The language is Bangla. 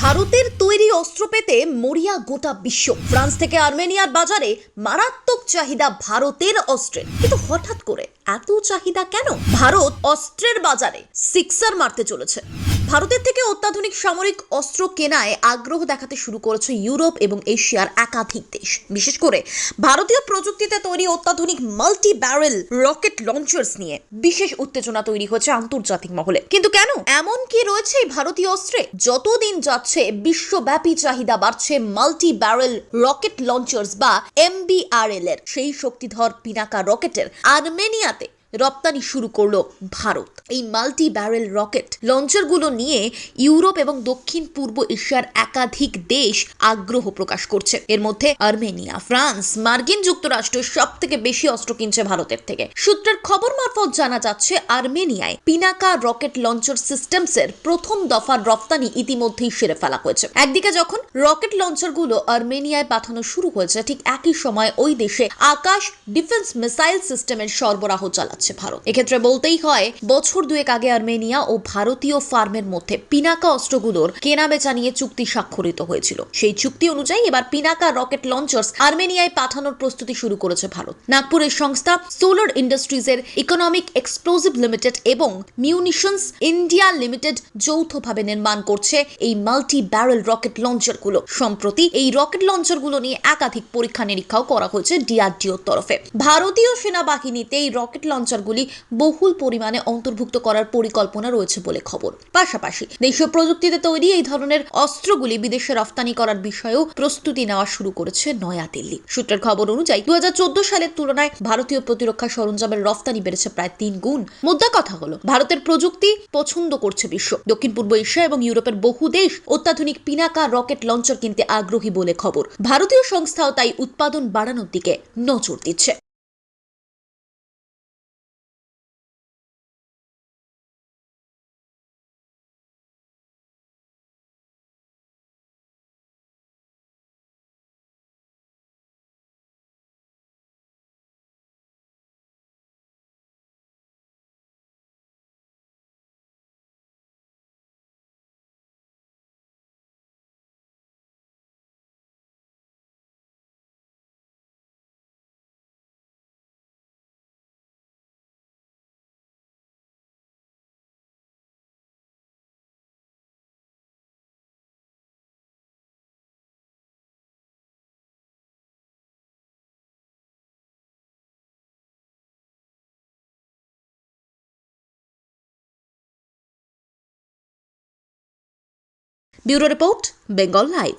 ভারতের তৈরি অস্ত্র পেতে মরিয়া গোটা বিশ্ব। ফ্রান্স থেকে আর্মেনিয়ার বাজারে মারাত্মক চাহিদা ভারতের অস্ত্রের। কিন্তু হঠাৎ করে এত চাহিদা কেন? ভারত অস্ত্রের বাজারে সিক্সার মারতে চলেছে। ভারতের থেকে অত্যাধুনিক সামরিক অস্ত্র কেনায় আগ্রহ দেখাতে শুরু করেছে ইউরোপ এবং এশিয়ার একাধিক দেশ। বিশেষ করে ভারতীয় প্রযুক্তিতে তৈরি অত্যাধুনিক মাল্টি ব্যারেল রকেট লঞ্চার্স নিয়ে বিশেষ উত্তেজনা তৈরি হয়েছে আন্তর্জাতিক মহলে। কিন্তু কেন? এমন কি রয়েছে এই ভারতীয় অস্ত্রে? যতদিন যাচ্ছে বিশ্বব্যাপী চাহিদা বাড়ছে মাল্টি ব্যারেল রকেট লঞ্চার্স বা এমবিআরএল এর। সেই শক্তিধর পিনাকা রকেটের আর্মেনিয়াতে রপ্তানি শুরু করলো ভারত। এই মাল্টি ব্যারেল রকেট লঞ্চারগুলো নিয়ে ইউরোপ এবং দক্ষিণ পূর্ব এশিয়ার একাধিক দেশ আগ্রহ প্রকাশ করছে। এর মধ্যে আর্মেনিয়া, ফ্রান্স, মার্কিন যুক্তরাষ্ট্র সব থেকে বেশি অস্ত্র কিনছে ভারতের থেকে। সূত্রের খবর মারফত জানা যাচ্ছে, আর্মেনিয়ায় পিনাকা রকেট লঞ্চার সিস্টেমস এর প্রথম দফার রপ্তানি ইতিমধ্যেই সেরে ফেলা হয়েছে। একদিকে যখন রকেট লঞ্চারগুলো আর্মেনিয়ায় পাঠানো শুরু হয়েছে, ঠিক একই সময় ওই দেশে আকাশ ডিফেন্স মিসাইল সিস্টেমের সরবরাহ চালাচ্ছে ভারত। এক্ষেত্রে বলতেই হয়, বছর দুয়েক আগে আর্মেনিয়া ও ভারতীয় ফার্মের মধ্যে পিনাকা অস্ত্রগুলোর কেনা বেচা নিয়ে চুক্তি স্বাক্ষরিত হয়েছিল। সেই চুক্তি অনুযায়ী এবার পিনাকা রকেট লঞ্চার্স আর্মেনিয়ায় পাঠানোর প্রস্তুতি শুরু করেছে ভারত। নাগপুরের সংস্থা সোলার ইন্ডাস্ট্রিজ এর ইকোনমিক এক্সপ্লোসিভ লিমিটেড এবং মিউনিশনস ইন্ডিয়া লিমিটেড যৌথভাবে নির্মাণ করছে এই মাল্টি ব্যারেল রকেট লঞ্চারগুলো। সম্প্রতি এই রকেট লঞ্চারগুলো নিয়ে একাধিক পরীক্ষা নিরীক্ষাও করা হয়েছে ডিআরডিওর তরফে। ভারতীয় সেনাবাহিনীতে এই রকেট লঞ্চারগুলি বহুল পরিমাণে অন্তর্ভুক্ত করার পরিকল্পনা রয়েছে বলে খবর। পাশাপাশি দেশীয় প্রযুক্তিতে তৈরি এই ধরনের অস্ত্রগুলি বিদেশে রফতানি করার বিষয়েও প্রস্তুতি নেওয়া শুরু করেছে নয়াদিল্লি। সূত্রের খবর অনুযায়ী 2014 সালের তুলনায় ভারতীয় প্রতিরক্ষা সরঞ্জামের রফতানি বেড়েছে প্রায় 3 গুণ। মুদ্রা কথা হলো, ভারতের প্রযুক্তি পছন্দ করছে বিশ্ব। দক্ষিণ পূর্ব এশিয়া এবং ইউরোপের বহু দেশ অত্যাধুনিক পিনাকা রকেট লঞ্চার কিনতে আগ্রহী বলে খবর। ভারতীয় সংস্থাও তাই উৎপাদন বাড়ানোর দিকে নজর দিচ্ছে। Bureau report, Bengal live.